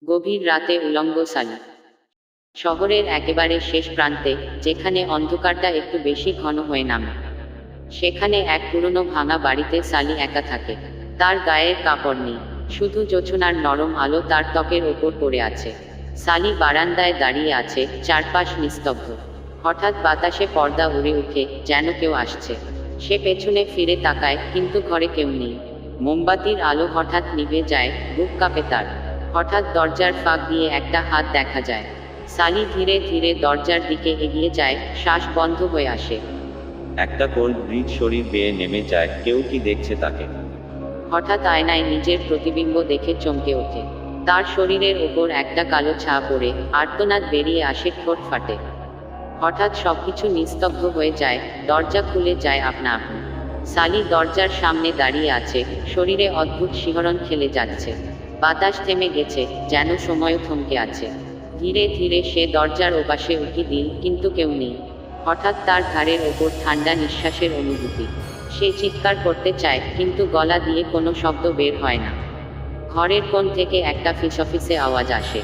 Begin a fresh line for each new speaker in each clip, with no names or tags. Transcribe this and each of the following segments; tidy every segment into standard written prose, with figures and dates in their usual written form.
গভীর রাতে উলঙ্গ সালি। শহরের একেবারে শেষ প্রান্তে, যেখানে অন্ধকারটা একটু বেশি ঘন হয়ে নামে, সেখানে এক পুরনো ভাঙা বাড়িতে সালি একা থাকে। তার গায়ের কাপড় নেই, শুধু জোছনার নরম আলো তার ত্বকের ওপর পড়ে আছে। সালি বারান্দায় দাঁড়িয়ে আছে, চারপাশ নিস্তব্ধ। হঠাৎ বাতাসে পর্দা উড়ে উঠে, যেন কেউ আসছে। সে পেছনে ফিরে তাকায়, কিন্তু ঘরে কেউ নেই। মোমবাতির আলো হঠাৎ নিভে যায়, বুক কাঁপে তার। হঠাৎ দরজার ফাঁক দিয়ে একটা হাত দেখা যায়। সালি ধীরে ধীরে দরজার দিকে এগিয়ে যায়, শ্বাস বন্ধ হয়ে আসে।
একটা কোল্ড ব্রিজ শরীর বেয়ে নেমে যায়। কেউ কি দেখছে তাকে?
হঠাৎ আয়নায় নিজের প্রতিবিম্ব দেখে চমকে ওঠে। তার শরীরের ওপর একটা কালো ছা পড়ে, আর্তনাদ বেরিয়ে আসে, ঠোঁট ফাটে। হঠাৎ সবকিছু নিস্তব্ধ হয়ে যায়, দরজা খুলে যায় আপনা আপনি। সালি দরজার সামনে দাঁড়িয়ে আছে, শরীরে অদ্ভুত শিহরণ খেলে যাচ্ছে। বাতাস থেমে গেছে, যেন সময়ও থমকে আছে। ধীরে ধীরে সে দরজার ওপাশে উঁকি দিল, কিন্তু কেউ নেই। হঠাৎ তার ঘাড়ের ওপর ঠান্ডা নিঃশ্বাসের অনুভূতি। সে চিৎকার করতে চায়, কিন্তু গলা দিয়ে কোনো শব্দ বের হয় না। ঘরের কোণ থেকে একটা ফিসফিসে আওয়াজ আসে।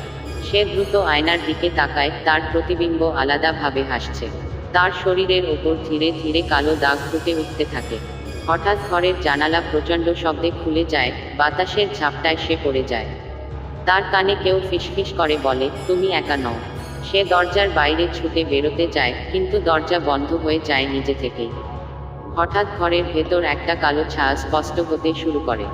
সে দ্রুত আয়নার দিকে তাকায়, তার প্রতিবিম্ব আলাদাভাবে হাসছে। তার শরীরের ওপর ধীরে ধীরে কালো দাগ ফুটে উঠতে থাকে। হঠাৎ ঘরের জানালা প্রচণ্ড শব্দে খুলে যায়, বাতাসের ঝাপটায় সে পড়ে যায়। তার কানে কেউ ফিসফিস করে বলে, তুমি একা নও। সে দরজার বাইরে ছুটে বেরোতে যায়, কিন্তু দরজা বন্ধ হয়ে যায় নিজে থেকেই। হঠাৎ ঘরের ভেতর একটা কালো ছায়া স্পষ্ট হতে শুরু করে।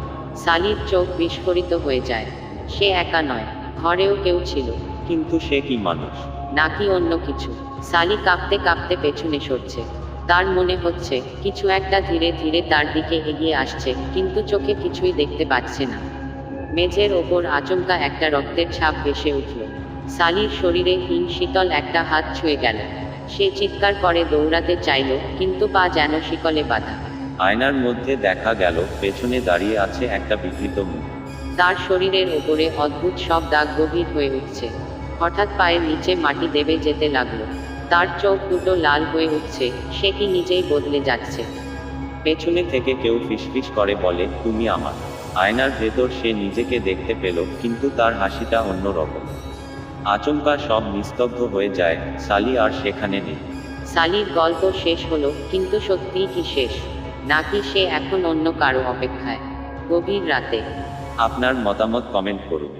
সালির চোখ বিস্ফোরিত হয়ে যায়। সে একা নয়, ঘরেও কেউ ছিল।
কিন্তু সে কি মানুষ,
নাকি অন্য কিছু? সালি কাঁপতে কাঁপতে পেছনে সরছে। তার মনে হচ্ছে, কিছু একটা ধীরে ধীরে তার দিকে এগিয়ে আসছে, কিন্তু চোখে কিছুই দেখতে পাচ্ছে না। মেঝের ওপর আচমকা একটা রক্তের ছাপ ভেসে উঠল। সালির শরীরে হিম শীতল একটা হাত ছুঁয়ে গেল। সে চিৎকার করে দৌড়াতে চাইল, কিন্তু পা যেন শিকলে বাঁধা।
আয়নার মধ্যে দেখা গেল পেছনে দাঁড়িয়ে আছে একটা বিকৃত মুখ।
তার শরীরের ওপরে অদ্ভুত সব দাগ গভীর হয়ে উঠছে। হঠাৎ পায়ের নিচে মাটি দেবে যেতে লাগলো। তার চোখ দুটো লাল হয়ে উঠছে, সে কি নিজেই বদলে যাচ্ছে?
পেছনে থেকে কেউ ফিসফিস করে বলে, তুমি আমার। আয়নার ভেতর সে নিজেকে দেখতে পেল, কিন্তু তার হাসিটা অন্য রকম। আচমকা সব নিস্তব্ধ হয়ে যায়, সালি আর সেখানে নেই।
সালির গল্প শেষ হলো, কিন্তু সত্যিই কি শেষ? নাকি সে এখন অন্য কারো অপেক্ষায়? গভীর রাতে।
আপনার মতামত কমেন্ট করুন।